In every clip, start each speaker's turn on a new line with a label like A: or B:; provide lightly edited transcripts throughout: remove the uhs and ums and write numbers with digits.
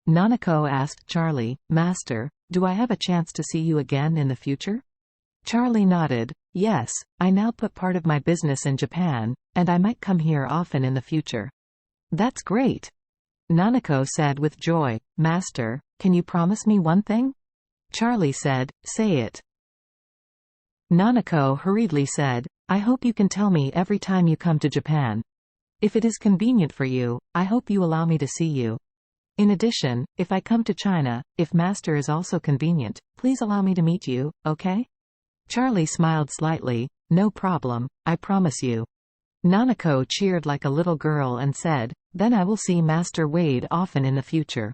A: Nanako asked Charlie, "Master, do I have a chance to see you again in the future?" Charlie nodded. "Yes, I now put part of my business in Japan, and I might come here often in the future." "That's great," Nanako said with joy. "Master, can you promise me one thing?" Charlie said, "Say it." Nanako hurriedly said, "I hope you can tell me every time you come to Japan. If it is convenient for you, I hope you allow me to see you. In addition, if I come to China, if Master is also convenient, please allow me to meet you, okay?" Charlie smiled slightly. "No problem, I promise you." Nanako cheered like a little girl and said, "Then I will see Master Wade often in the future."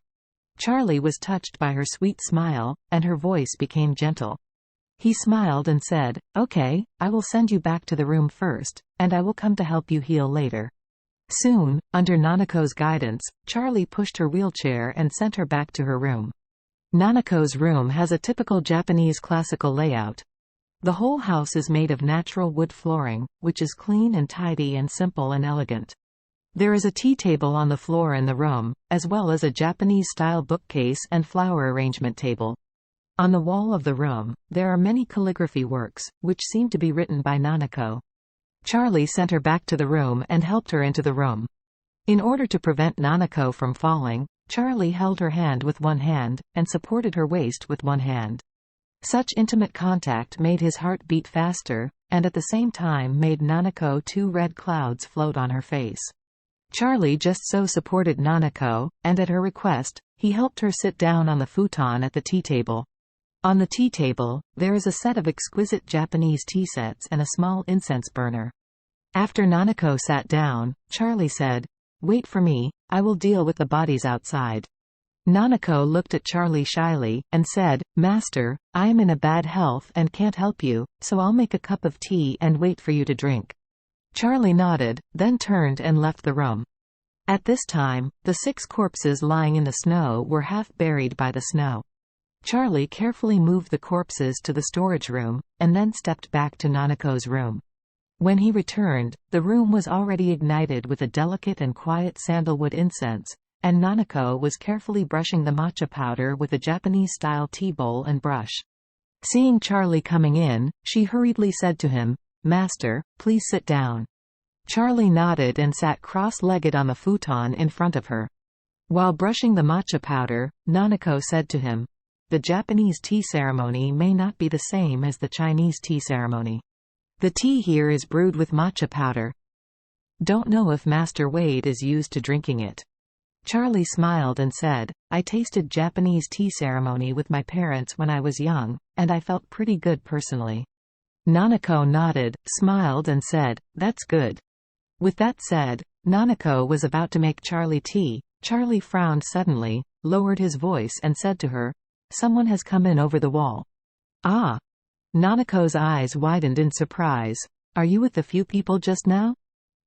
A: Charlie was touched by her sweet smile, and her voice became gentle. He smiled and said, "Okay, I will send you back to the room first, and I will come to help you heal later." Soon, under Nanako's guidance, Charlie pushed her wheelchair and sent her back to her room. Nanako's room has a typical Japanese classical layout. The whole house is made of natural wood flooring, which is clean and tidy and simple and elegant. There is a tea table on the floor in the room, as well as a Japanese-style bookcase and flower arrangement table. On the wall of the room, there are many calligraphy works, which seem to be written by Nanako. Charlie sent her back to the room and helped her into the room. In order to prevent Nanako from falling, Charlie held her hand with one hand, and supported her waist with one hand. Such intimate contact made his heart beat faster, and at the same time made Nanako two red clouds float on her face. Charlie just so supported Nanako, and at her request, he helped her sit down on the futon at the tea table. On the tea table, there is a set of exquisite Japanese tea sets and a small incense burner. After Nanako sat down, Charlie said, "Wait for me, I will deal with the bodies outside." Nanako looked at Charlie shyly, and said, "Master, I am in a bad health and can't help you, so I'll make a cup of tea and wait for you to drink." Charlie nodded, then turned and left the room. At this time, the 6 corpses lying in the snow were half buried by the snow. Charlie carefully moved the corpses to the storage room, and then stepped back to Nanako's room. When he returned, the room was already ignited with a delicate and quiet sandalwood incense, and Nanako was carefully brushing the matcha powder with a Japanese-style tea bowl and brush. Seeing Charlie coming in, she hurriedly said to him, "Master, please sit down." Charlie nodded and sat cross-legged on the futon in front of her. While brushing the matcha powder, Nanako said to him, "The Japanese tea ceremony may not be the same as the Chinese tea ceremony. The tea here is brewed with matcha powder. Don't know if Master Wade is used to drinking it." Charlie smiled and said, "I tasted Japanese tea ceremony with my parents when I was young, and I felt pretty good personally." Nanako nodded, smiled and said, "That's good." With that said, Nanako was about to make Charlie tea. Charlie frowned suddenly, lowered his voice and said to her, "Someone has come in over the wall." "Ah." Nanako's eyes widened in surprise. "Are you with the few people just now?"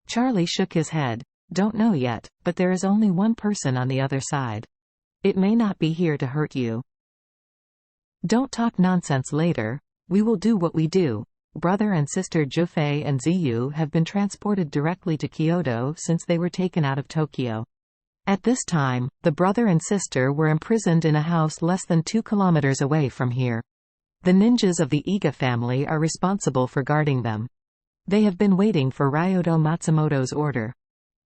A: Charlie shook his head. "Don't know yet, but there is only one person on the other side. It may not be here to hurt you." "Don't talk nonsense later. We will do what we do." Brother and sister Jufei and Ziyu have been transported directly to Kyoto since they were taken out of Tokyo. At this time, the brother and sister were imprisoned in a house less than 2 kilometers away from here. The ninjas of the Iga family are responsible for guarding them. They have been waiting for Ryodo Matsumoto's order.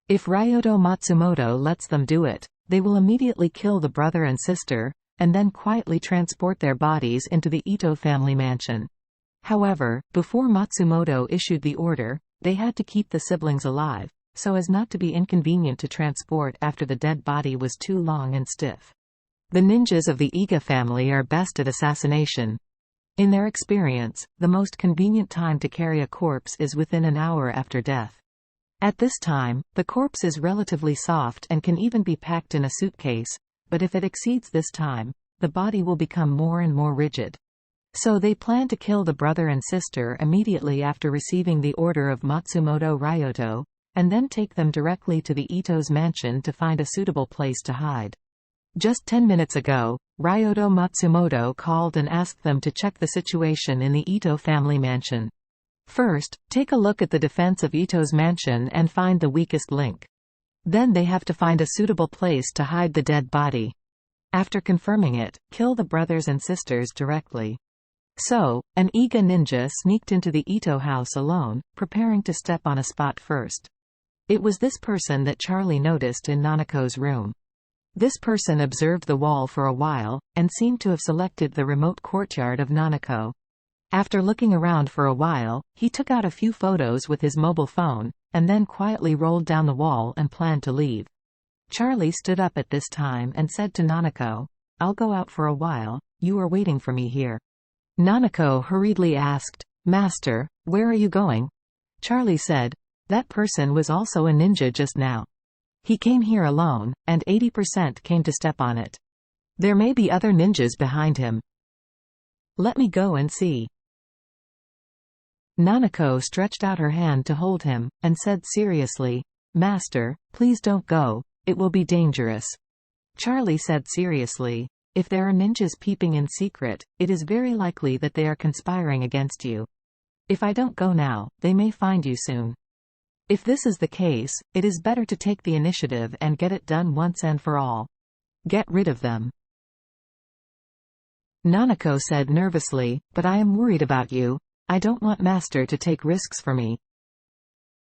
A: If Ryodo Matsumoto lets them do it, they will immediately kill the brother and sister, and then quietly transport their bodies into the Ito family mansion. However, before Matsumoto issued the order, they had to keep the siblings alive, so as not to be inconvenient to transport after the dead body was too long and stiff. The ninjas of the Iga family are best at assassination. In their experience, the most convenient time to carry a corpse is within an hour after death. At this time, the corpse is relatively soft and can even be packed in a suitcase, but if it exceeds this time, the body will become more and more rigid. So they plan to kill the brother and sister immediately after receiving the order of Matsumoto Ryoto, and then take them directly to the Ito's mansion to find a suitable place to hide. Just 10 minutes ago, Ryodo Matsumoto called and asked them to check the situation in the Ito family mansion. First, take a look at the defense of Ito's mansion and find the weakest link. Then they have to find a suitable place to hide the dead body. After confirming it, kill the brothers and sisters directly. So, an Iga ninja sneaked into the Ito house alone, preparing to step on a spot first. It was this person that Charlie noticed in Nanako's room. This person observed the wall for a while, and seemed to have selected the remote courtyard of Nanako. After looking around for a while, he took out a few photos with his mobile phone, and then quietly rolled down the wall and planned to leave. Charlie stood up at this time and said to Nanako, "I'll go out for a while, you are waiting for me here." Nanako hurriedly asked, "Master, where are you going?" Charlie said, "That person was also a ninja just now. He came here alone, and 80% came to step on it. There may be other ninjas behind him. Let me go and see." Nanako stretched out her hand to hold him, and said seriously, "Master, please don't go, it will be dangerous." Charlie said seriously, "If there are ninjas peeping in secret, it is very likely that they are conspiring against you. If I don't go now, they may find you soon. If this is the case, it is better to take the initiative and get it done once and for all. Get rid of them." Nanako said nervously, "But I am worried about you. I don't want Master to take risks for me."